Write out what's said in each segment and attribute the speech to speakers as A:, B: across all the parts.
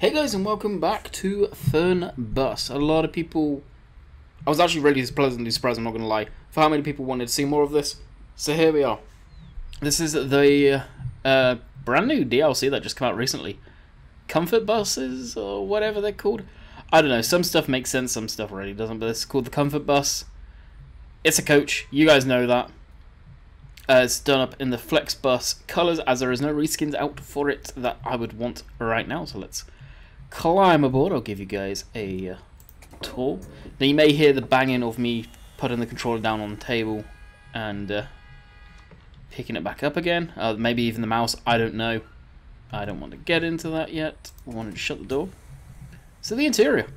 A: Hey guys, and welcome back to Fernbus. A lot of people... I was actually really pleasantly surprised, I'm not going to lie, for how many people wanted to see more of this. So here we are. This is the brand new DLC that just came out recently. Comfort buses, or whatever they're called. I don't know, some stuff makes sense, some stuff really doesn't, but it's called the Comfort Bus. It's a coach, you guys know that. It's done up in the Flex Bus colours, as there is no reskins out for it that I would want right now, so let's climb aboard. I'll give you guys a tour. Now you may hear the banging of me putting the controller down on the table and picking it back up again. Maybe even the mouse, I don't know. I don't want to get into that yet. I wanted to shut the door. So the interior,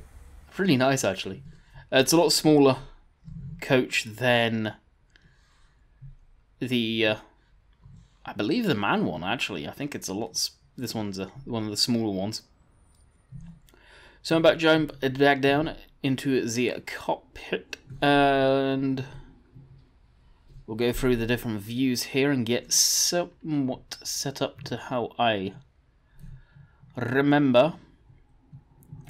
A: really nice actually. It's a lot smaller coach than the, I believe the man one actually. I think it's a lot, this one's one of the smaller ones. So I'm jump back down into the cockpit, and we'll go through the different views here and get somewhat set up to how I remember.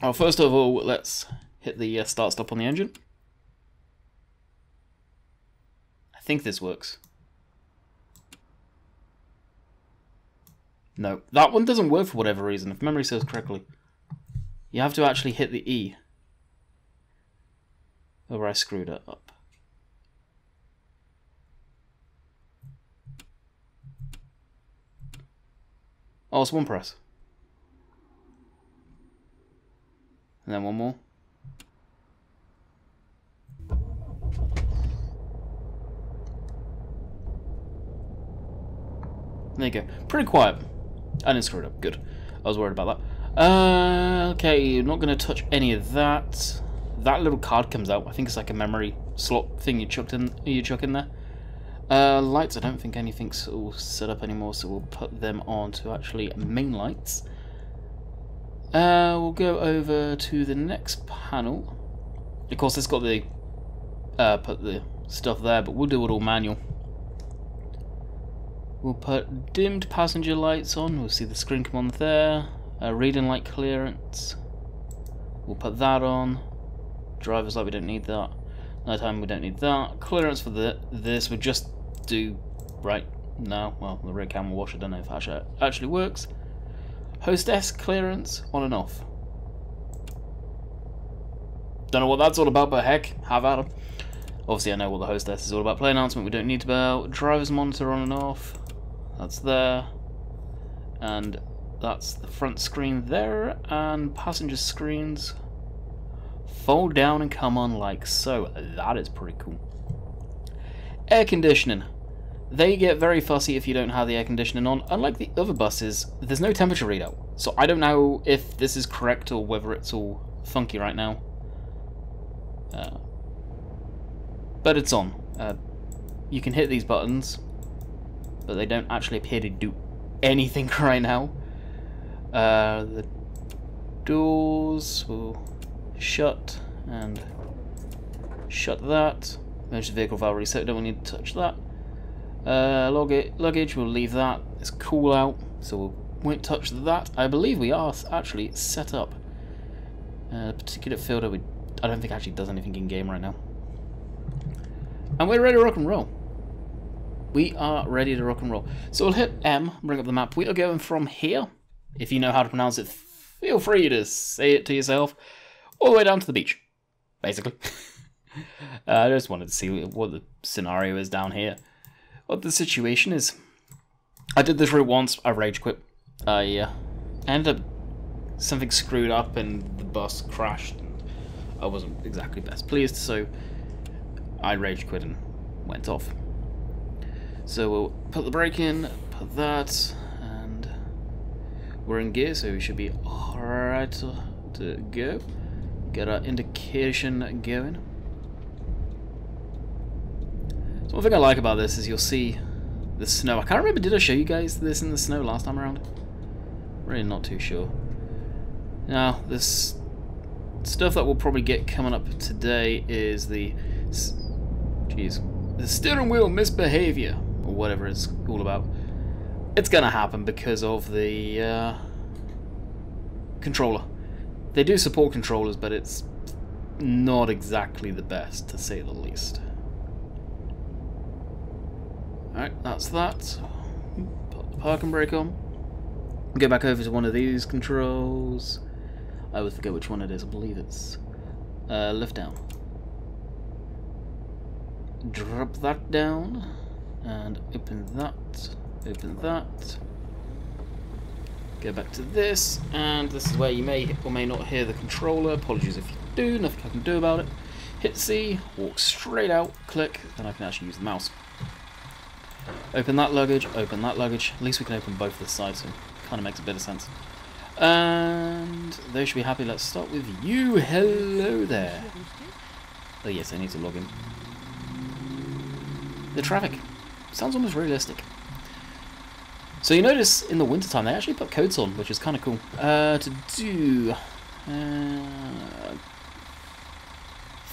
A: Oh, first of all, let's hit the start stop on the engine. I think this works. No, that one doesn't work for whatever reason, if memory serves correctly. You have to actually hit the E. Or I screwed it up. Oh, it's one press. And then one more. There you go. Pretty quiet. I didn't screw it up. Good. I was worried about that. Okay, you're not going to touch any of that. That little card comes out. I think it's like a memory slot thing you chuck in there. Lights, I don't think anything's all set up anymore, so we'll put them on to actually main lights. We'll go over to the next panel. Of course, it's got the put the stuff there, but we'll do it all manual. We'll put dimmed passenger lights on. We'll see the screen come on there. Reading light clearance. We'll put that on. Driver's light, we don't need that. Nighttime, we don't need that. Clearance for this, we'll just do right now. Well, the rear camera wash, I don't know if that actually works. Hostess clearance, on and off. Don't know what that's all about, but heck, have at 'em. Obviously, I know what the hostess is all about. Play announcement, we don't need to about. Driver's monitor on and off. That's there. And that's the front screen there. And passenger screens fold down and come on like so. That is pretty cool. Air conditioning. They get very fussy if you don't have the air conditioning on. Unlike the other buses, there's no temperature readout. So I don't know if this is correct or whether it's all funky right now. But it's on. You can hit these buttons, but they don't actually appear to do anything right now. The doors will shut and shut that. Emergency vehicle valve reset, don't need to touch that. Luggage, we'll leave that. It's cool out, so we won't touch that. I believe we are actually set up. Particular filter, I don't think actually does anything in game right now. And we're ready to rock and roll. We are ready to rock and roll. So we'll hit M, bring up the map. We are going from here. If you know how to pronounce it, feel free to say it to yourself. All the way down to the beach, basically. I just wanted to see what the scenario is down here. What the situation is. I did this route once, I rage quit. I ended up something screwed up and the bus crashed. And I wasn't exactly best pleased, so I rage quit and went off. So we'll put the brake in, put that, and we're in gear, so we should be alright to go. Get our indication going. So one thing I like about this is you'll see the snow. I can't remember, did I show you guys this in the snow last time around? Really not too sure. Now, this stuff that we'll probably get coming up today is the steering wheel misbehavior, or whatever it's all about. It's gonna happen because of the controller. They do support controllers, but it's not exactly the best, to say the least. Alright, that's that. Put the parking brake on. Go back over to one of these controls. I always forget which one it is. I believe it's lift down. Drop that down and open that. Open that. Go back to this, and this is where you may or may not hear the controller. Apologies if you do, nothing I can do about it. Hit C, walk straight out, click, then I can actually use the mouse. Open that luggage, open that luggage. At least we can open both this side, so it kind of makes a bit of sense. And they should be happy. Let's start with you. Hello there. Oh yes, I need to log in. The traffic sounds almost realistic. So you notice in the wintertime they actually put coats on, which is kind of cool. To do...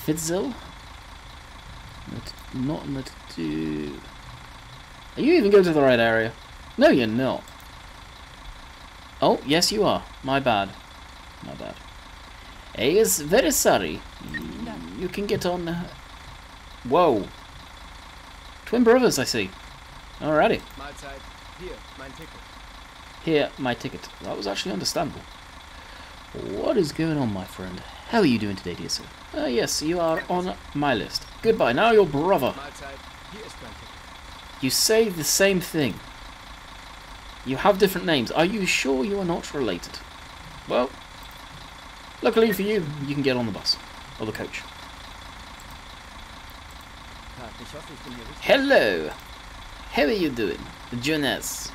A: Fitzel? Not in the to-do... Are you even going to the right area? No, you're not. Oh, yes you are. My bad. My bad. He is very sorry. You can get on... Whoa. Twin brothers, I see. Alrighty.
B: Here, my ticket.
A: Here, my ticket. That was actually understandable. What is going on, my friend? How are you doing today, dear sir? Yes, you are on my list. Goodbye, now your brother.
B: Here is my ticket.
A: You say the same thing. You have different names. Are you sure you are not related? Well, luckily for you, you can get on the bus. Or the coach. Hello! How are you doing? Jonas.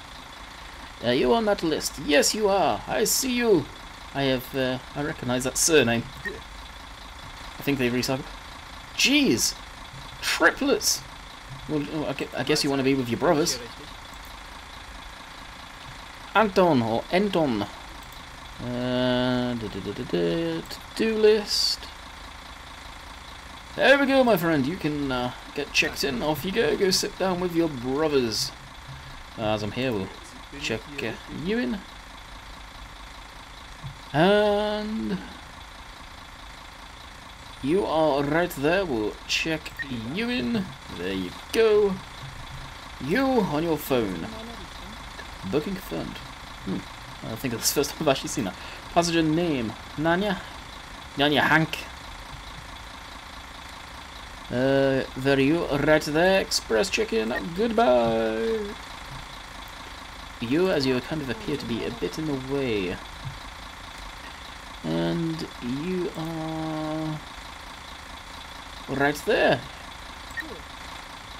A: Are you on that list? Yes, you are. I see you. I recognize that surname. I think they've recycled. Jeez! Triplets! Well, I guess you want to be with your brothers. Anton or Anton. To-do list. There we go, my friend. You can get checked in. Off you go. Go sit down with your brothers. As I'm here, we'll check you in. And you are right there. We'll check you in. There you go. You on your phone. Booking confirmed. I think that's the first time I've actually seen that. Passenger name. Nanya. Nanya Hank. There you right there. Express check-in. Goodbye. You, as you kind of appear to be a bit in the way. And you are right there.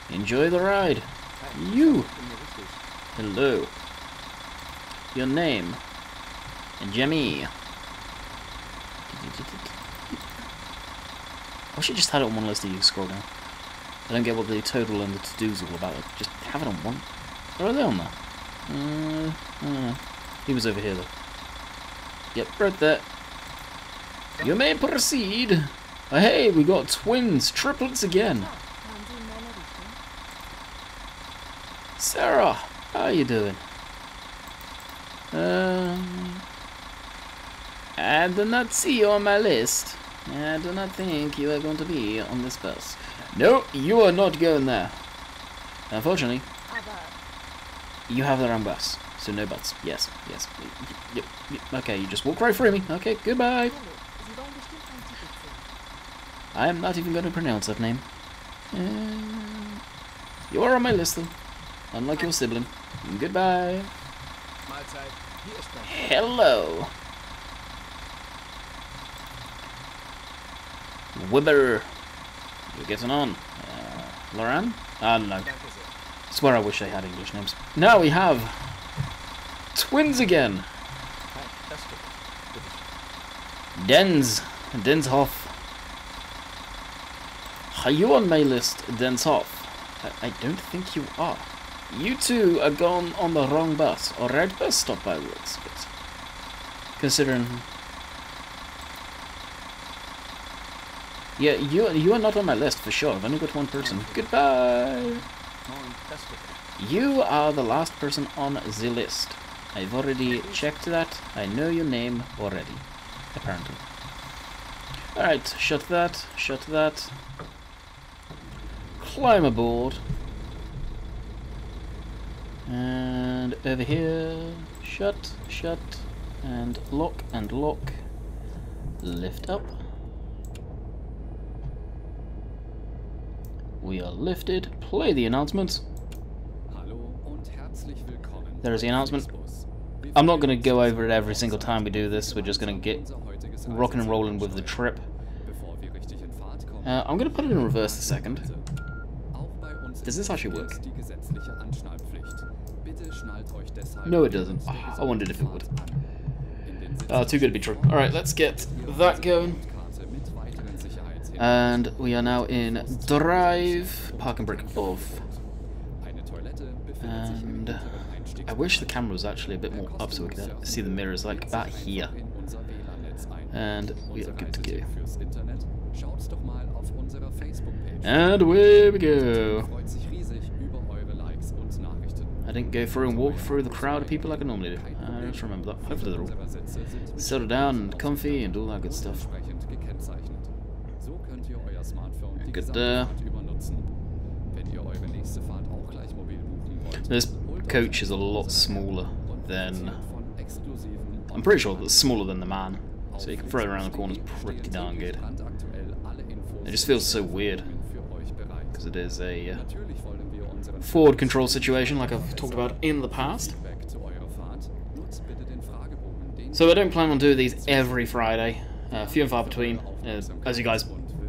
A: Enjoy the ride. You. Hello. Your name. Jemmy. I wish it just had it on one list that you scroll down. I don't get what the total and the to-do's all about. Just have it on one. Or are they on there? I don't know. He was over here though. Yep, right there. You may proceed. Hey, we got twins, triplets again. Sarah, how are you doing? I do not see you on my list. I do not think you are going to be on this bus. No, you are not going there. Unfortunately, you have the wrong bus, so no buts. Yes, yes. Yep. Okay, you just walk right through me. Okay, goodbye. I am not even going to pronounce that name. You are on my list, though. Unlike your sibling. Goodbye. Hello. Wibber. You're getting on. Loran? No. I swear I wish they had English names. Now we have twins again. Denshoff. Are you on my list, Denshoff? I don't think you are. You two are gone on the wrong bus, or right bus stop by looks of it. Considering... Yeah, you are not on my list for sure. I've only got one person. Goodbye! You are the last person on the list. I've already checked that. I know your name already, apparently. Alright, shut that, shut that. Climb aboard. And over here, shut, shut, and lock, lift up. We are lifted. Play the announcement. There is the announcement. I'm not going to go over it every single time we do this, we're just going to get rocking and rolling with the trip. I'm going to put it in reverse a second. Does this actually work? No, it doesn't. Oh, I wondered if it would. Too good to be true. Alright, let's get that going. And we are now in drive. Park and brake off. And I wish the camera was actually a bit more up so we could see the mirrors like about here. And we are good to go. And away we go. I didn't go through and walk through the crowd of people like I normally do. I just remember that. Hopefully they're all settled down and comfy and all that good stuff. Good there. This coach is a lot smaller than... I'm pretty sure it's smaller than the man. So you can throw it around the corners pretty darn good. It just feels so weird. Because it is a forward control situation like I've talked about in the past. So I don't plan on doing these every Friday. Few and far between. As you guys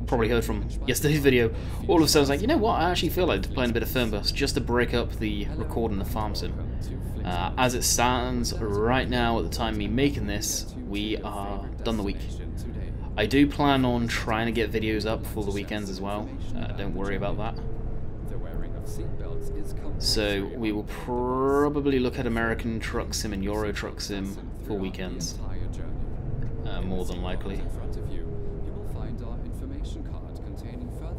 A: probably heard from yesterday's video, all of a sudden I was like, you know what, I actually feel like playing a bit of Fernbus just to break up the recording the farm sim. As it stands right now, at the time of me making this, we are done the week. I do plan on trying to get videos up for the weekends as well, don't worry about that. So we will probably look at American Truck Sim and Euro Truck Sim for weekends, more than likely.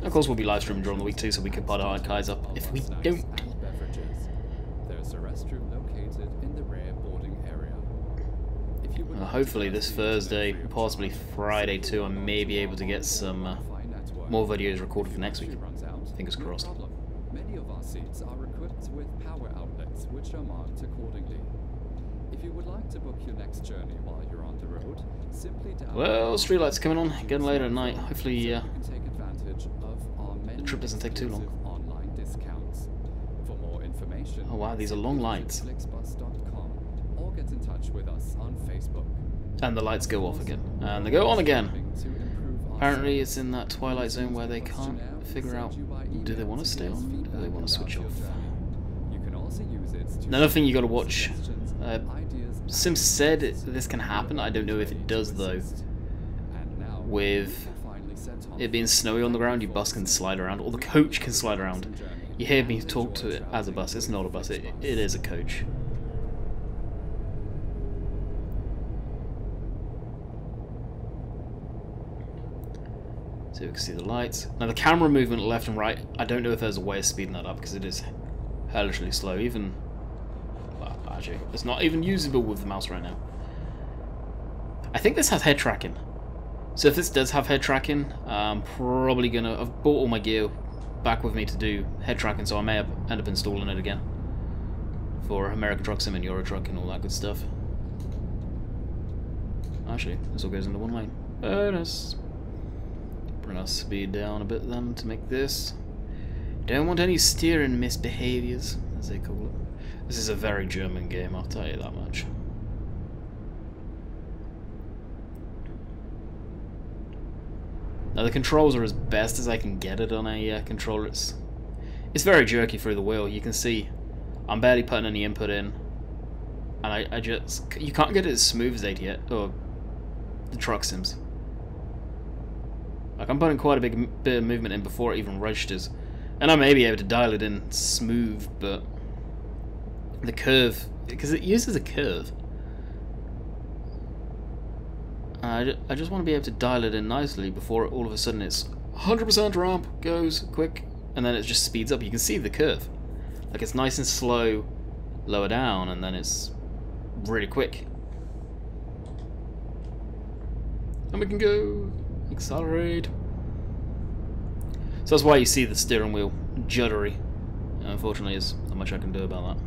A: Of course we'll be live streaming during the week too, so we can put our archives up if we don't. Hopefully this Thursday, possibly Friday too, I may be able to get some more videos recorded for next week. Fingers crossed.
C: Many of our seats are equipped with power outlets, which are marked accordingly. If you would like to book your next journey while you're on the road, simply download...
A: Well, streetlights are coming on, getting later at night. Hopefully the trip doesn't take too long.
C: Online discounts. For more information,
A: oh wow, these are long lights.
C: Or get in touch with us on Facebook.
A: And the lights go off again. And they go on again. Apparently it's in that twilight zone where they can't figure out, do they want to stay on or do they want to switch off? Another thing you got to watch, Sim said this can happen, I don't know if it does though. With it being snowy on the ground, your bus can slide around, or the coach can slide around. You hear me talk to it as a bus, it's not a bus, it is a coach. So you can see the lights. Now the camera movement left and right, I don't know if there's a way of speeding that up because it is hellishly slow. Even, well, actually, it's not even usable with the mouse right now. I think this has head tracking. So if this does have head tracking, I'm probably gonna... I've bought all my gear back with me to do head tracking, so I may end up installing it again. For American Truck Sim and Euro Truck and all that good stuff. Actually, this all goes into one lane. Bonus! Bring our speed down a bit then to make this. Don't want any steering misbehaviors, as they call it. This is a very German game, I'll tell you that much. Now the controls are as best as I can get it on a controller. It's very jerky through the wheel. You can see I'm barely putting any input in, and I just, you can't get it as smooth as 88 or the truck sims. Like I'm putting quite a big bit of movement in before it even registers, and I may be able to dial it in smooth, but the curve, because it uses a curve, I just want to be able to dial it in nicely before all of a sudden it's 100% ramp, goes quick, and then it just speeds up. You can see the curve. Like it's nice and slow, lower down, and then it's really quick. And we can go accelerate. So that's why you see the steering wheel juddery. Unfortunately, there's not much I can do about that.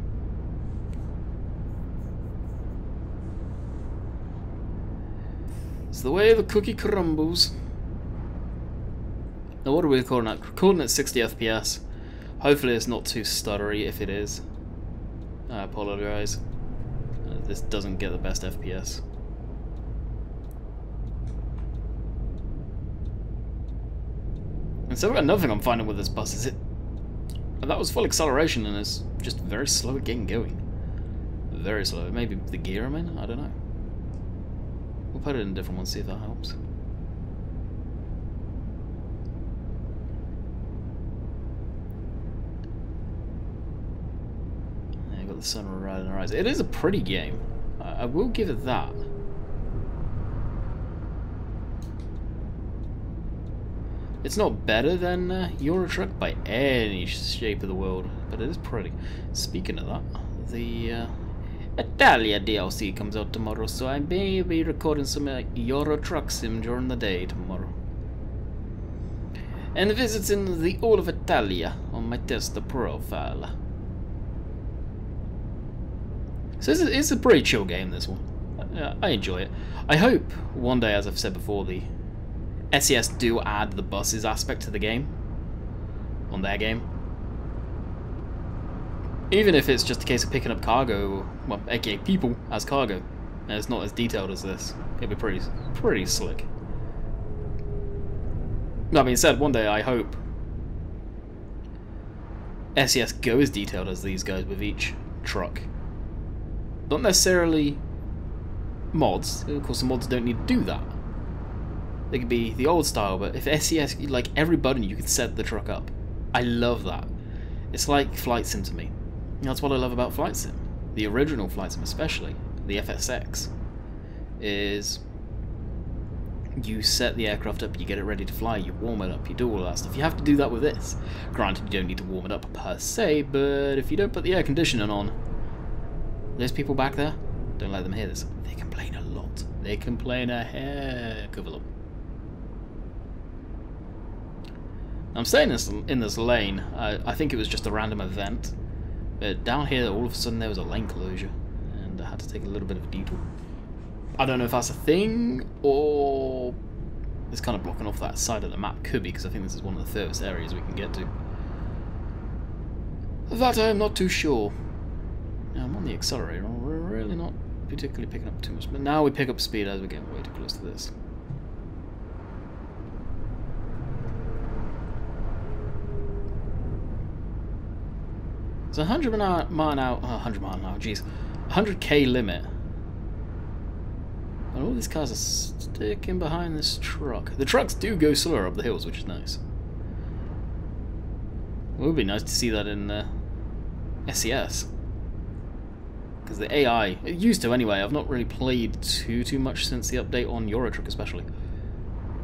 A: It's the way the cookie crumbles. Now what are we recording at? Recording at 60 FPS. Hopefully it's not too stuttery. If it is, I apologise. This doesn't get the best FPS. And so another thing I'm finding with this bus is that was full acceleration and it's just very slow at getting going. Very slow. Maybe the gear I'm in? I don't know. We'll put it in a different one, see if that helps. Yeah, got the sun right on the horizon. It is a pretty game. I will give it that. It's not better than Euro Truck by any shape of the world, but it is pretty. Speaking of that, the Italia DLC comes out tomorrow, so I may be recording some Euro Truck Sim during the day tomorrow. And visits in the all of Italia on my tester profile. So it's a pretty chill game, this one. I enjoy it. I hope one day, as I've said before, the SES do add the buses aspect to the game. On their game. Even if it's just a case of picking up cargo, well, aka people as cargo, and it's not as detailed as this, it'd be pretty slick. That being said, one day I hope SES go as detailed as these guys with each truck. Not necessarily mods, of course the mods don't need to do that. They could be the old style, but if SES, like every button you could set the truck up. I love that. It's like Flight Sim to me. That's what I love about Flight Sim. The original Flight Sim especially, the FSX, is you set the aircraft up, you get it ready to fly, you warm it up, you do all that stuff. You have to do that with this. Granted, you don't need to warm it up per se, but if you don't put the air conditioning on, those people back there, don't let them hear this. They complain a lot. They complain a heck of a lot. I'm staying in this lane. I think it was just a random event. But down here, all of a sudden, there was a lane closure. And I had to take a little bit of a detour. I don't know if that's a thing, or it's kind of blocking off that side of the map. Could be, because I think this is one of the furthest areas we can get to. That I am not too sure. Now, I'm on the accelerator. We're really not particularly picking up too much. But now we pick up speed as we get way too close to this. It's 100 mile an hour, 100 mile an hour, jeez, 100k limit. And all these cars are sticking behind this truck. The trucks do go slower up the hills, which is nice. It would be nice to see that in SES. Because the AI, it used to anyway, I've not really played too much since the update on Euro Truck especially.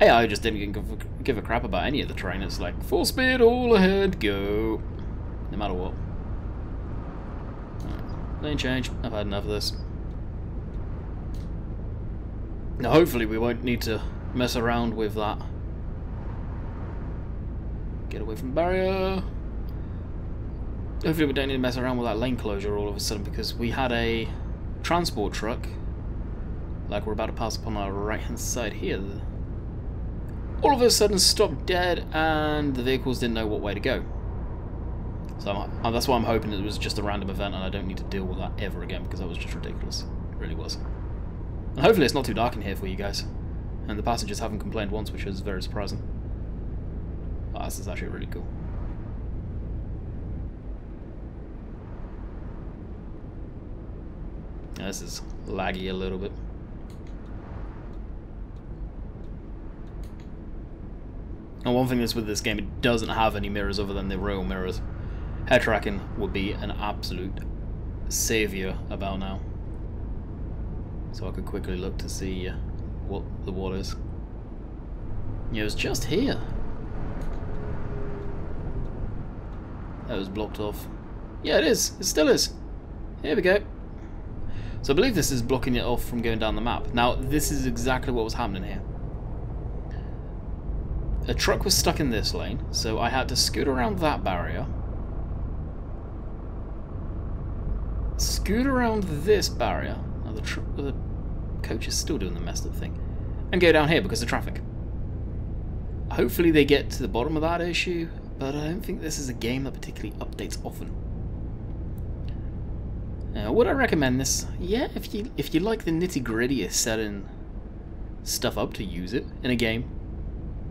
A: AI just didn't give a crap about any of the terrain. It's like, full speed, all ahead, go. No matter what. Lane change. I've had enough of this. Now hopefully we won't need to mess around with that. Get away from the barrier. Hopefully we don't need to mess around with that lane closure all of a sudden, because we had a transport truck, like we're about to pass upon our right hand side here, all of a sudden stopped dead and the vehicles didn't know what way to go. So that's why I'm hoping it was just a random event and I don't need to deal with that ever again, because that was just ridiculous. It really was. And hopefully it's not too dark in here for you guys. And the passengers haven't complained once, which is very surprising. Oh, this is actually really cool. Yeah, this is laggy a little bit. And one thing that's with this game, it doesn't have any mirrors other than the real mirrors. Head tracking would be an absolute saviour about now. So I could quickly look to see what the wall is. Yeah, it was just here. That was blocked off. Yeah, it is. It still is. Here we go. So I believe this is blocking it off from going down the map. Now, this is exactly what was happening here. A truck was stuck in this lane, so I had to scoot around that barrier. Scoot around this barrier. Now the coach is still doing the messed up thing. And go down here because of traffic. Hopefully they get to the bottom of that issue, but I don't think this is a game that particularly updates often. Would I recommend this? Yeah, if you like the nitty-gritty of setting stuff up to use it in a game,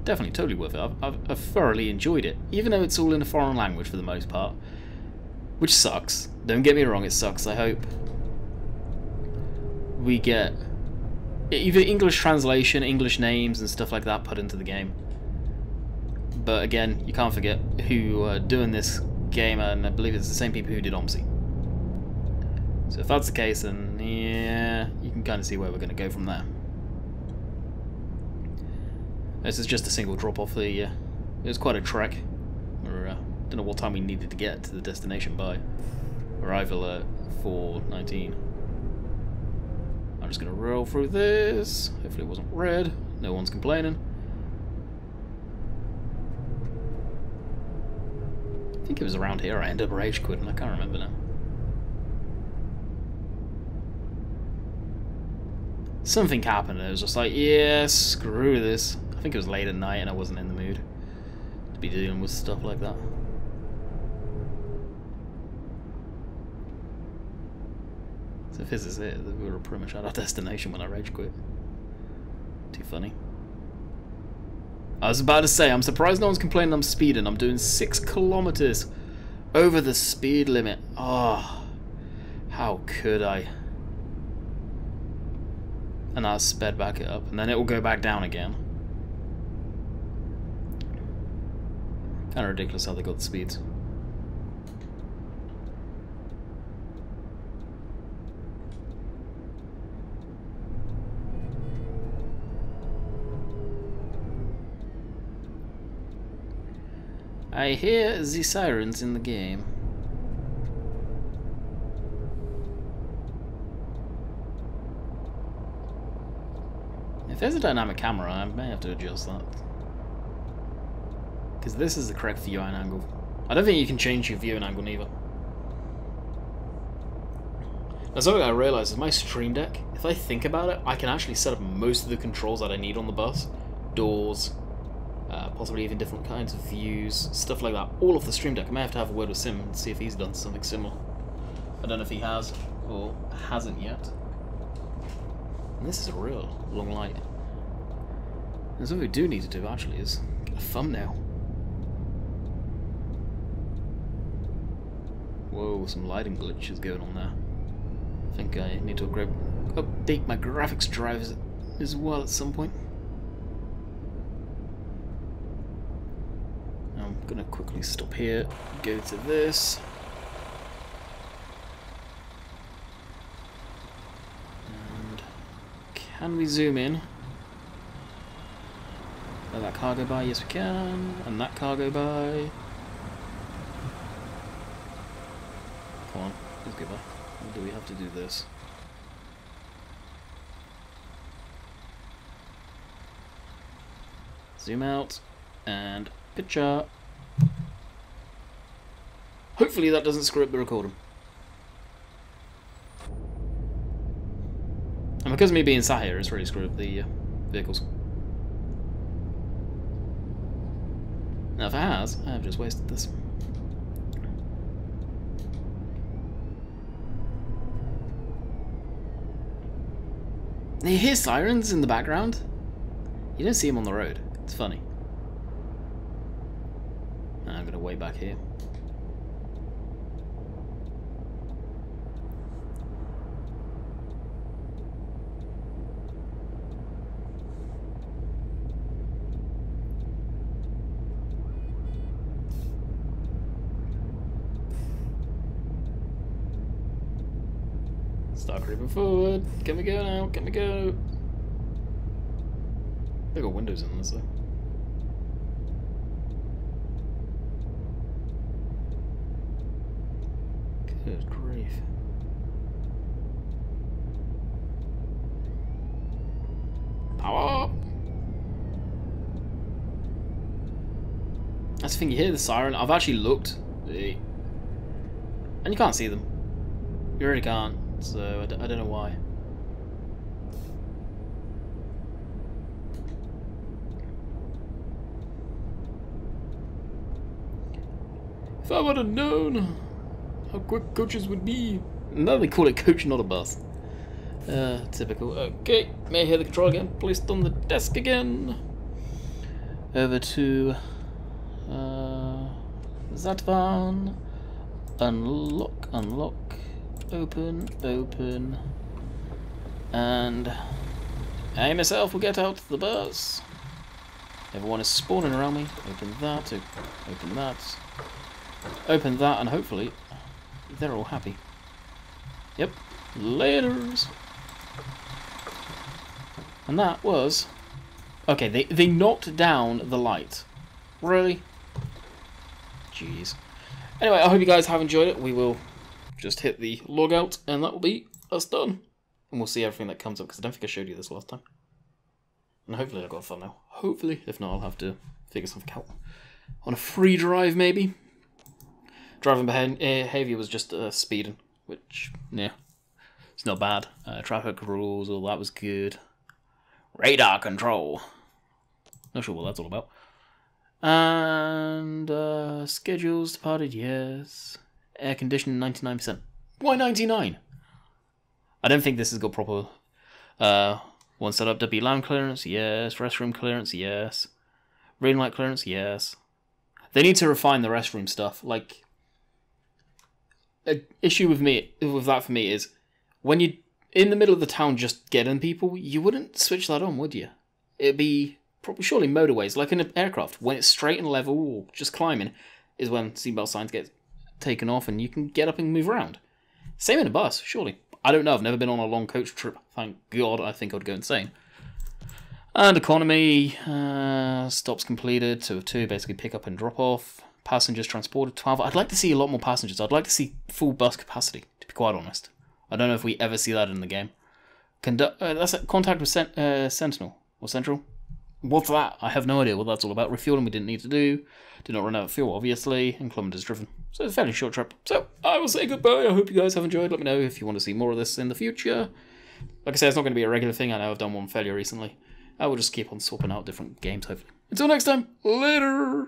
A: definitely totally worth it. I've thoroughly enjoyed it, even though it's all in a foreign language for the most part, which sucks. Don't get me wrong, it sucks. I hope we get either English translation, English names and stuff like that put into the game. But again, you can't forget who are doing this game, and I believe it's the same people who did OMSI. So if that's the case, then yeah, you can kind of see where we're going to go from there. This is just a single drop off the. It was quite a trek. Don't know what time we needed to get to the destination by. Arrival at 4:19. I'm just going to roll through this. Hopefully it wasn't red. No one's complaining. I think it was around here I ended up rage quitting. I can't remember now. Something happened and it was just like, yeah, screw this. I think it was late at night and I wasn't in the mood to be dealing with stuff like that. So if this is it, we were pretty much at our destination when I rage quit. Too funny. I was about to say, I'm surprised no one's complaining I'm speeding. I'm doing 6 kilometers over the speed limit. Oh, how could I? And I sped back up, and then it will go back down again. Kind of ridiculous how they got the speeds. I hear the sirens in the game. If there's a dynamic camera, I may have to adjust that. Because this is the correct viewing angle. I don't think you can change your viewing angle neither. Now something I realised is my Stream Deck, if I think about it, I can actually set up most of the controls that I need on the bus. Doors, possibly even different kinds of views, stuff like that. All off the Stream Deck. I may have to have a word with Sim and see if he's done something similar. I don't know if he has or hasn't yet. And this is a real long light. And something we do need to do actually is get a thumbnail. Whoa, some lighting glitches going on there. I think I need to update my graphics drivers as well at some point. I'm gonna quickly stop here, go to this. And can we zoom in? Let that car go by, yes we can. And that car go by. Come on, please go by. Or do we have to do this? Zoom out and picture. Hopefully that doesn't screw up the recording. And because of me being sat here, it's really screwed up the vehicles. Now if it has, I have just wasted this. You hear sirens in the background? You don't see them on the road. It's funny. I'm gonna wait back here. Start creeping forward. Can we go now? Can we go? They got windows in this though. Good grief. That's the thing, you hear the siren. I've actually looked, and you can't see them. You really can't, so I don't know why. If I would have known how quick coaches would be. No, they call it coach, not a bus. Typical. Okay, may I hear the control again? Placed on the desk again. Over to Zatvan. Unlock, unlock. Open, open. And I myself will get out the bus. Everyone is spawning around me. Open that, open that. Open that, and hopefully they're all happy. Yep. Laters. And that was... Okay, they knocked down the light. Really? Jeez. Anyway, I hope you guys have enjoyed it. We will just hit the log out, and that will be us done. And we'll see everything that comes up, because I don't think I showed you this last time. And hopefully I got a thumbnail. Hopefully. If not, I'll have to figure something out. On a free drive, maybe? Driving behavior was just speeding, which, yeah, it's not bad. Traffic rules, all that was good. Radar control. Not sure what that's all about. And schedules departed, yes. Air conditioning, 99%. Why 99? I don't think this has got proper one set up. W land clearance, yes. Restroom clearance, yes. Green light clearance, yes. They need to refine the restroom stuff. Like, an issue with that for me is when you're in the middle of the town just getting people, you wouldn't switch that on, would you? It'd be probably surely motorways, like in an aircraft. When it's straight and level or just climbing is when seatbelt signs get taken off and you can get up and move around. Same in a bus, surely. I don't know, I've never been on a long coach trip. Thank God, I think I'd go insane. And economy, stops completed, 2 of 2, basically pick up and drop off. Passengers transported, 12. I'd like to see a lot more passengers. I'd like to see full bus capacity, to be quite honest. I don't know if we ever see that in the game. That's a contact with Sentinel, or Central. What's that? I have no idea what that's all about. Refueling we didn't need to do. Did not run out of fuel, obviously, and kilometers driven. So it's a fairly short trip. So I will say goodbye. I hope you guys have enjoyed. Let me know if you want to see more of this in the future. Like I said, it's not going to be a regular thing. I know I've done one fairly recently. I will just keep on swapping out different games, hopefully. Until next time, later!